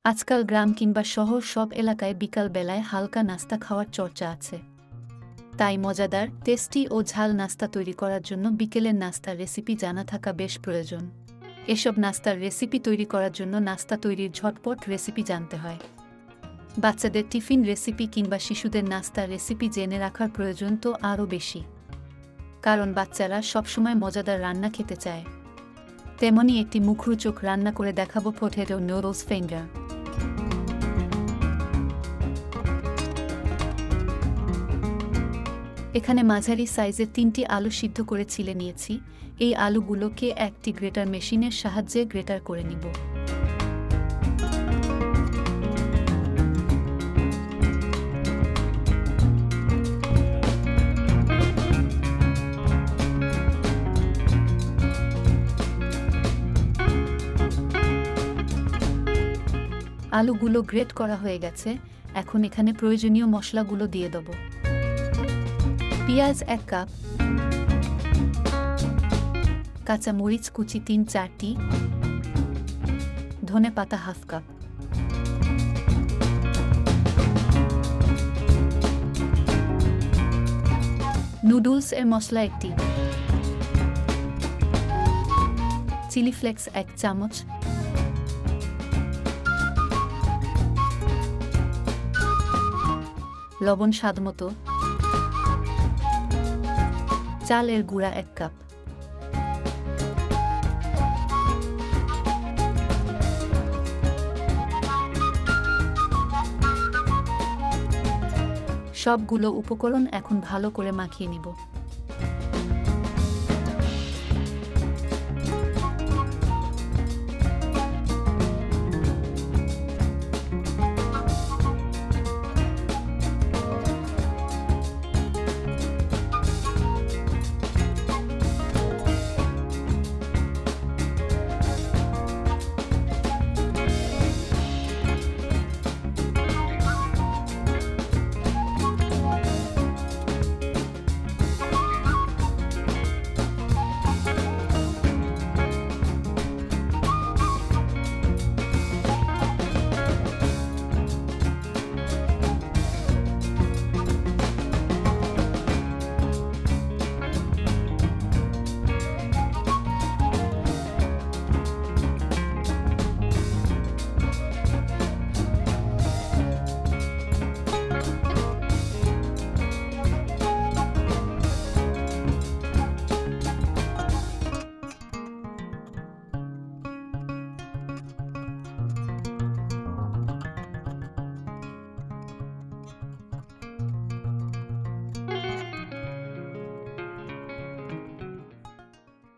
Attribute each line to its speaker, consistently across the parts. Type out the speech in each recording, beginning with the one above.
Speaker 1: আজকাল গ্রাম কিংবা শহর সব এলাকায় বিকাল বেলায় হালকা নাস্তা খাওয়ার চর্চা আছে। তাই মজাদার, টেস্টি ও ঝাল নাস্তা তৈরি করার জন্য বিকেলের নাস্তার রেসিপি জানা থাকা বেশ প্রয়োজন। এসব নাস্তার রেসিপি তৈরি করার জন্য নাস্তা তৈরির ঝটপট রেসিপি জানতে হয়। বাচ্চাদের টিফিন রেসিপি কিংবা শিশুদের নাস্তার রেসিপি জেনে রাখার প্রয়োজন তো আরও বেশি, কারণ বাচ্চারা সবসময় মজাদার রান্না খেতে চায়। তেমনই একটি মুখরোচক রান্না করে দেখাবো পটেটো নুডলস ফিঙ্গার। এখানে মাঝারি সাইজের 3টি আলু সিদ্ধ করে ছিলে নিয়েছি। এই আলুগুলোকে একটি গ্রেটার মেশিনের সাহায্যে গ্রেটার করে নিব। আলুগুলো গ্রেট করা হয়ে গেছে। এখন এখানে প্রয়োজনীয় মশলাগুলো দিয়ে দেব। পেঁয়াজ 1 কাপ, কাঁচা মরিচ কুচি 3-4টি, ধনে পাতা 1/2 কাপ, নুডলস এর মশলা 1টি, চিলি ফ্লেক্স 1 চামচ, লবণ স্বাদমতো, চালের গুঁড়া 1 কাপ, সবগুলো উপকরণ এখন ভালো করে মাখিয়ে নিব।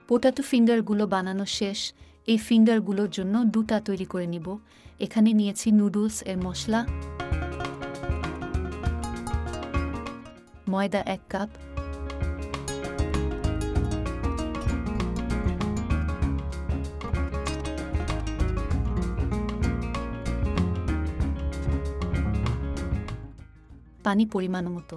Speaker 1: পোটাটো ফিঙ্গারগুলো বানানো শেষ। এই ফিঙ্গারগুলোর জন্য দুটা তৈরি করে নিব। এখানে নিয়েছি নুডলস এর মশলা, ময়দা 1 কাপ, পানি পরিমাণ মতো,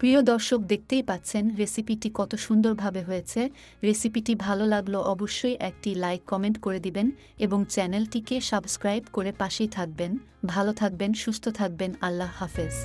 Speaker 1: প্রিয় দর্শক, দেখতেই পাচ্ছেন রেসিপিটি কত সুন্দরভাবে হয়েছে। রেসিপিটি ভালো লাগলো অবশ্যই একটি লাইক কমেন্ট করে দিবেন এবং চ্যানেলটিকে সাবস্ক্রাইব করে পাশেই থাকবেন। ভালো থাকবেন, সুস্থ থাকবেন। আল্লাহ হাফেজ।